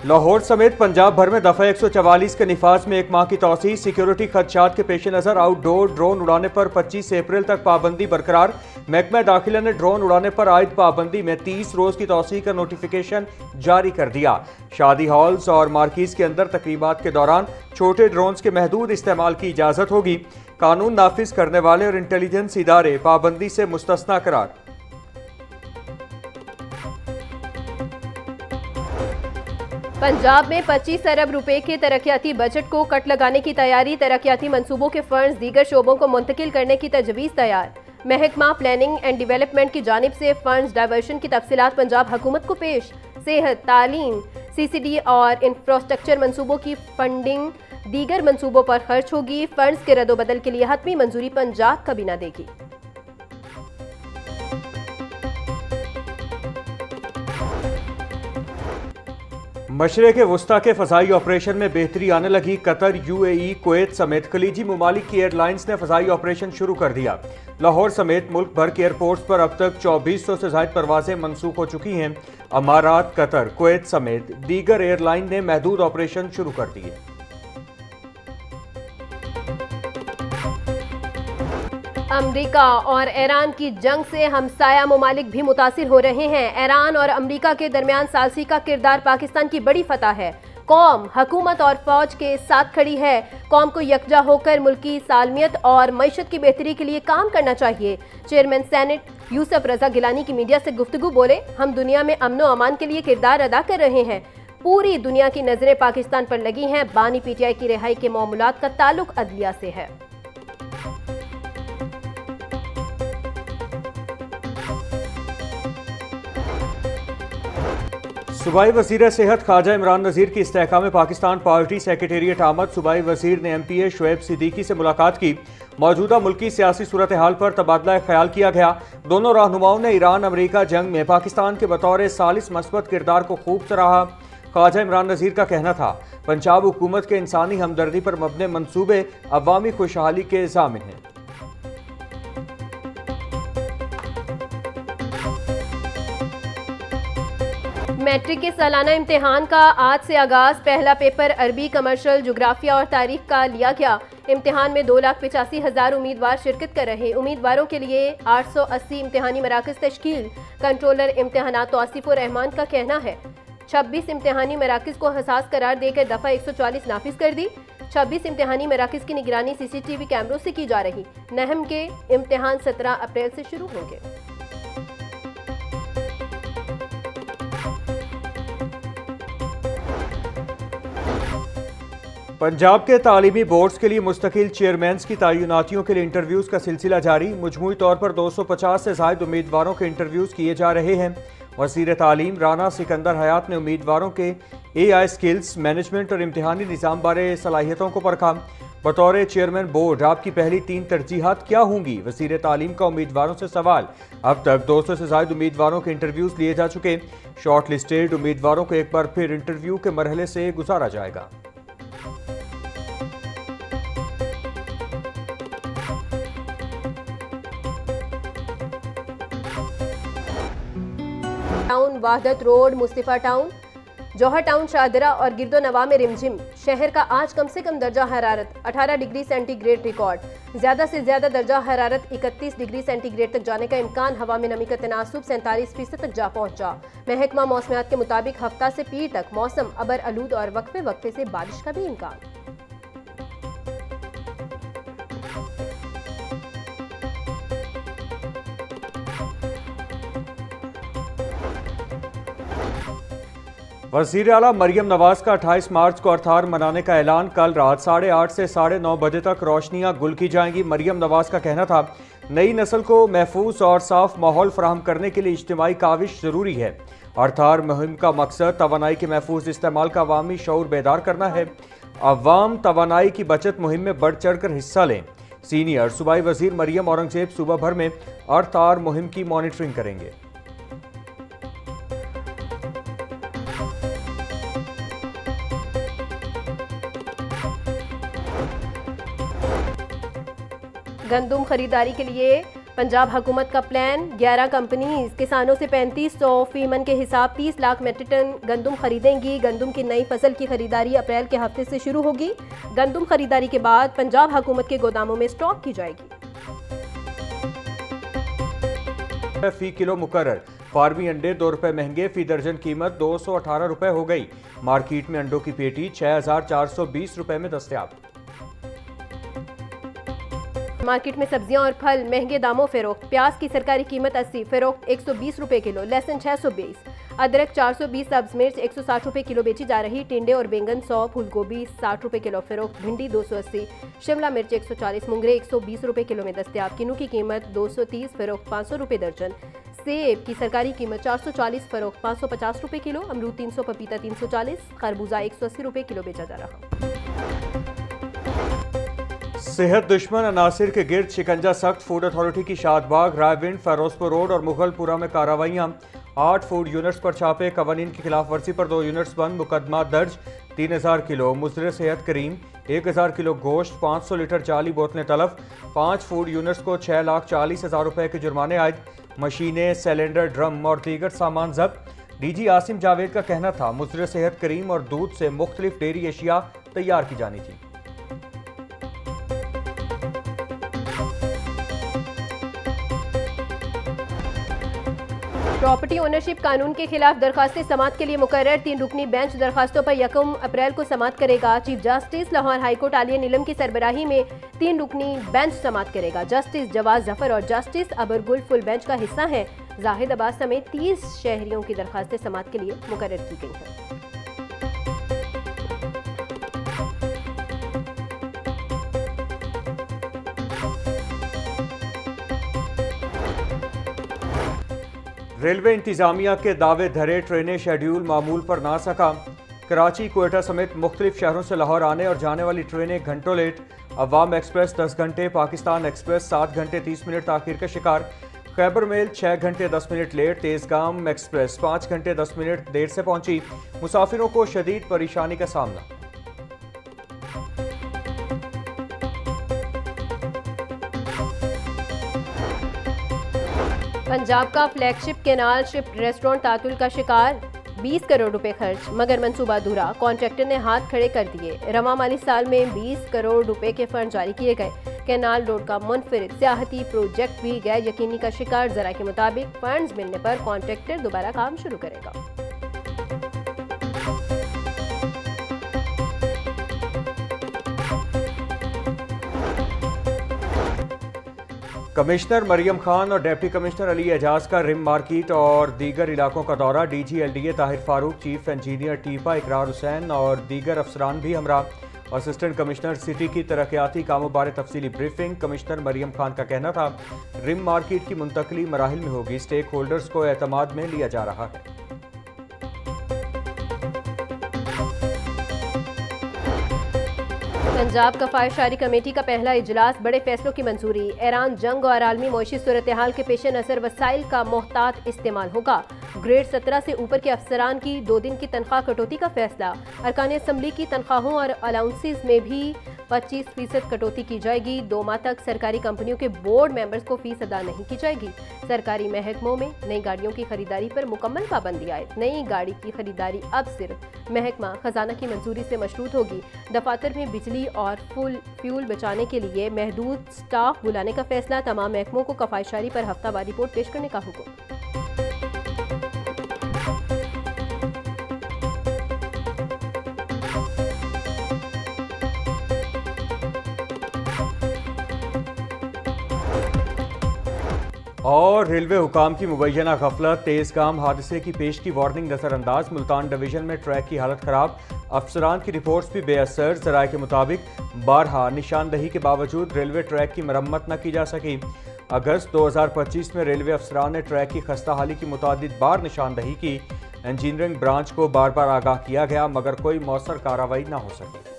लाहौर समेत पंजाब भर में दफा 144 के निफाज में एक माह की तौसीह। सिक्योरिटी खदशात के पेश नजर आउटडोर ड्रोन उड़ाने पर 25 अप्रैल तक पाबंदी बरकरार। महकमा दाखिला ने ड्रोन उड़ाने पर आयद पाबंदी में 30 रोज की तौसीह का नोटिफिकेशन जारी कर दिया। शादी हॉल्स और मार्किज के अंदर तकरीबात के दौरान छोटे ड्रोन्स के महदूद इस्तेमाल की इजाजत होगी। कानून नाफिज करने वाले और इंटेलिजेंस इदारे पाबंदी से मुस्तस्ना करार। पंजाब में 25 अरब रुपए के तरक्याती बजट को कट लगाने की तैयारी। तरक्याती मंसूबों के फंड्स दीगर शोबों को मुंतकिल करने की तजवीज़ तैयार। महकमा प्लानिंग एंड डेवलपमेंट की जानिब से फंड्स डाइवर्शन की तफसीलात पंजाब हुकूमत को पेश। सेहत, तालीम, CCD और इंफ्रास्ट्रक्चर मंसूबों की फंडिंग दीगर मंसूबों पर खर्च होगी। फंड्स के रद्दोबदल के लिए हतमी मंजूरी पंजाब काबीना देगी। मशरक़ वुस्ता के फ़ज़ाई ऑपरेशन में बेहतरी आने लगी। कतर, UAE, कुवैत समेत खलीजी ममालिक की एयरलाइंस ने फ़ज़ाई ऑपरेशन शुरू कर दिया। लाहौर समेत मुल्क भर के एयरपोर्ट्स पर अब तक 2400 से ज़ायद परवाजें मनसूख हो चुकी हैं। अमारात, कतर, कुवैत समेत दीगर एयरलाइन ने महदूद ऑपरेशन शुरू कर दिए। अमरीका और ईरान की जंग से हमसाया ममालिक भी मुतासिर हो रहे हैं। ईरान और अमरीका के दरमियान सालसी का किरदार पाकिस्तान की बड़ी फतह है। कौम हुकूमत और फौज के साथ खड़ी है। कौम को यकजा होकर मुल्की सालमियत और मईशत की बेहतरी के लिए काम करना चाहिए। चेयरमैन सेनेट यूसुफ रजा गिलानी की मीडिया से गुफ्तगू बोले, हम दुनिया में अमन व अमान के लिए किरदार अदा कर रहे हैं। पूरी दुनिया की नजरें पाकिस्तान पर लगी हैं। बानी PTI की रिहाई के मामूलात का ताल्लुक अदलिया से है। सूबाई वज़ीर सेहत ख्वाजा इमरान नज़ीर की इस्तेहकाम में पाकिस्तान पार्टी सेक्रेटेरिएट आमद। सूबाई वज़ीर ने MPA शुएब सिद्दीकी से मुलाकात की। मौजूदा मुल्की सियासी सूरत हाल पर तबादला ख्याल किया गया। दोनों रहनुमाओं ने ईरान अमरीका जंग में पाकिस्तान के बतौर सालिस मस्बत किरदार को खूब सराहा। ख्वाजा इमरान नज़ीर का कहना था, पंजाब हुकूमत के इंसानी हमदर्दी पर मबने मंसूबे अवामी खुशहाली के ज़ामिन हैं। मैट्रिक के सालाना इम्तिहान का आज से आगाज। पहला पेपर अरबी, कमर्शियल, जोग्राफिया और तारीख का लिया गया। इम्तिहान में 2,85,000 उम्मीदवार शिरकत कर रहे। उम्मीदवारों के लिए 880 इम्तिहानी मराकज़ तश्कील। कंट्रोलर इम्तिहानात तौसीफुर रहमान का कहना है 26 इम्तिहानी मराकज़ को हसास करार देकर दफ़ा 144 नाफिज कर दी। 26 इम्तिहानी मराकज़ की निगरानी CCTV कैमरों से की जा रही। नहम के इम्तिहान 17 अप्रैल से शुरू होंगे। पंजाब के तालीमी बोर्ड्स के लिए मुस्तकिल चेयरमैन्स की तैनातियों के लिए इंटरव्यूज़ का सिलसिला जारी। मजमूई तौर पर 250 से ज़ायद उम्मीदवारों के इंटरव्यूज़ किए जा रहे हैं। वज़ीर तालीम राना सिकंदर हयात ने उम्मीदवारों के AI स्किल्स, मैनेजमेंट और इम्तिहानी निज़ाम बारे सलाहियतों को परखा। बतौर चेयरमैन बोर्ड आपकी पहली 3 तरजीहात क्या होंगी? वज़ीर तालीम का उम्मीदवारों से सवाल। अब तक 200 से ज़ायद उम्मीदवारों के इंटरव्यूज़ लिए जा चुके। शॉर्ट लिस्टेड उम्मीदवारों को एक बार फिर इंटरव्यू के मरहले से गुजारा जाएगा। टाउन, वाहदत रोड, मुस्तफा टाउन, जौहर टाउन, शाहदरा और गिरदो नवा में रिमझिम। शहर का आज कम से कम दर्जा हरारत 18 डिग्री सेंटीग्रेड रिकॉर्ड। ज्यादा से ज्यादा दर्जा हरारत 31 डिग्री सेंटीग्रेड तक जाने का इम्कान। हवा में नमी का तनासुब 47% तक जा पहुंचा। महकमा मौसमियात के मुताबिक हफ्ता से पीर तक मौसम अबर आलूद और वक्फे वक्फे से बारिश का भी इम्कान। वज़ीर आला मरियम नवाज का 28 मार्च को अर्थार मनाने का ऐलान। कल रात 8:30 से 9:30 बजे तक रोशनियां गुल की जाएंगी। मरियम नवाज का कहना था, नई नस्ल को महफूज और साफ माहौल फराहम करने के लिए इज्तिमाई काविश ज़रूरी है। अर्थार मुहिम का मकसद तवानाई के महफूज इस्तेमाल का अवामी शऊर बेदार करना है। अवाम तवानाई की बचत मुहिम में बढ़ चढ़ कर हिस्सा लें। सीनियर सूबाई वज़ीर मरियम औरंगजेब सूबा भर में अर्थार मुहिम की मॉनिटरिंग करेंगे। गंदुम खरीदारी के लिए पंजाब हुकूमत का प्लान, 11 कंपनीज किसानों से 3500 फीमन के हिसाब 30 लाख मेट्रिक टन गंदुम खरीदेंगी। गंदुम की नई फसल की खरीदारी अप्रैल के हफ्ते से शुरू होगी। गंदुम खरीदारी के बाद पंजाब हुकूमत के गोदामों में स्टॉक की जाएगी। फी किलो मुकर्रर, फार्मी अंडे 2 रुपए महंगे, फी दर्जन कीमत 218 रुपए हो गई। मार्केट में अंडों की पेटी 6420 रुपए में दस्तयाब। मार्केट में सब्जियां और फल महंगे दामों फरोख्त। प्याज की सरकारी कीमत 80, फरोख्त 120 रुपए किलो। लहसुन 620, अदरक 420, सब्ज मिर्च 160 रुपए किलो बेची जा रही। टिंडे और बैंगन 100, फूलगोभी 60 रुपए किलो फरोख्त। भिंडी 280, शिमला मिर्च 140, मुंगरे 120 रुपए किलो में दस्तयाब। किन्नू की कीमत 230, फरोख्त 500 रुपए दर्जन। सेब की सरकारी कीमत 440, फरोख्त 550 रुपए किलो। अमरूद 300, पपीता 340, खरबूजा 180 रुपए किलो बेचा जा रहा। सेहत दुश्मन अनासिर के गिर्द शिकंजा सख्त, फूड अथॉरिटी की शादबाग, रायविंड, फैरोजपुर रोड और मुगलपुरा में कार्रवाइयाँ। 8 फूड यूनिट्स पर छापे, कवानीन की खिलाफ वर्जी पर 2 यूनिट्स बंद, मुकदमा दर्ज। 3000 किलो मुज़र सेहत करीम, 1000 किलो गोश्त, 500 लीटर जाली बोतलें तलफ। 5 फूड यूनिट्स को 6,40,000 रुपए के जुर्माने आए। मशीनें, सिलेंडर, ड्रम और दीगर सामान जब्त। डीजी आसिम जावेद का कहना था मुज़र सेहत करीम और दूध से मुख्तलिफ डेयरी अशिया तैयार की जानी थी। प्रॉपर्टी ओनरशिप कानून के खिलाफ दरखास्तें समाअत के लिए मुकर्रर 3 रुकनी बेंच दरखास्तों पर 1 अप्रैल को समाअत करेगा। Chief justice Lahore high court Aliya Neelam की सरबराही में 3 रुकनी बेंच समाअत करेगा। जस्टिस जवाद जफर और जस्टिस अबरगुल फुल बेंच का हिस्सा हैं। जाहिद अब्बास समेत 30 शहरियों की दरखास्तें समाअत के लिए मुकर्रर की गई हैं। रेलवे इंतजामिया के दावे धरे, ट्रेनें शेड्यूल मामूल पर ना सका। कराची, कोयटा समेत मुख्तलिफ शहरों से लाहौर आने और जाने वाली ट्रेनें घंटों लेट। अवाम एक्सप्रेस 10 घंटे, पाकिस्तान एक्सप्रेस 7 घंटे 30 मिनट ताखीर का शिकार। खैबर मेल 6 घंटे 10 मिनट लेट। तेजगाम एक्सप्रेस 5 घंटे 10 मिनट देर से पहुंची। मुसाफिरों को शदीद परेशानी का सामना। पंजाब का फ्लैगशिप कैनाल शिप रेस्टोरेंट तातुल का शिकार, 20 करोड़ रुपए खर्च मगर मंसूबा अधूरा। कॉन्ट्रैक्टर ने हाथ खड़े कर दिए। रवा माली साल में 20 करोड़ रुपए के फंड जारी किए गए। कैनाल रोड का मुनफरिद सियाहती प्रोजेक्ट भी गैर यकीनी का शिकार। जरा के मुताबिक फंड्स मिलने पर कॉन्ट्रैक्टर दोबारा काम शुरू करेगा। कमिश्नर मरियम खान और डिप्टी कमिश्नर अली एजाज का रिम मार्केट और दीगर इलाकों का दौरा। DG LDA Tahir Farooq, chief engineer TEPA Ikrar Hussain और दीगर अफसरान भी हमरा। असिस्टेंट कमिश्नर सिटी की तरक्याती कामों बारे तफसीली ब्रीफिंग। कमिश्नर मरियम खान का कहना था रिम मार्केट की मुंतकली मराहिल में होगी, स्टेक होल्डर्स को एतमाद में लिया जा रहा है। पंजाब कफ़ायशारी कमेटी का पहला इजलास, बड़े फैसलों की मंजूरी। ईरान जंग और आलमी मौशी सूरत हाल के पेश नज़र वसाइल का मोहतात इस्तेमाल होगा। ग्रेड 17 से ऊपर के अफसरान की 2 दिन की तनख्वाह कटौती का फैसला। अरकान असम्बली की तनख्वाहों और अलाउंसेस में भी 25% कटौती की जाएगी। 2 माह तक सरकारी कंपनियों के बोर्ड मेंबर्स को फीस अदा नहीं की जाएगी। सरकारी महकमों में नई गाड़ियों की खरीदारी पर मुकम्मल पाबंदी आए। नई गाड़ी की खरीदारी अब सिर्फ महकमा खजाना की मंजूरी से मशरूत होगी। दफातर में बिजली और फ्यूल बचाने के लिए महदूद स्टाफ बुलाने का फैसला। तमाम महकमों को कफ़ायशारी पर हफ्तावार रिपोर्ट पेश करने का हुक्म। और रेलवे हुकाम की मुबैना गफलत, तेजगाम हादसे की पेश की वार्निंग नजरअंदाज। मुल्तान डिवीजन में ट्रैक की हालत खराब, अफसरान की रिपोर्ट्स भी बेअसर। जराये के मुताबिक बारहा निशानदही के बावजूद रेलवे ट्रैक की मरम्मत न की जा सकी। अगस्त 2025 में रेलवे अफसरान ने ट्रैक की खस्ता हाली की मुतादिद बार निशानदही की। इंजीनियरिंग ब्रांच को बार बार आगाह किया गया मगर कोई मौसर कार्रवाई न हो सकी।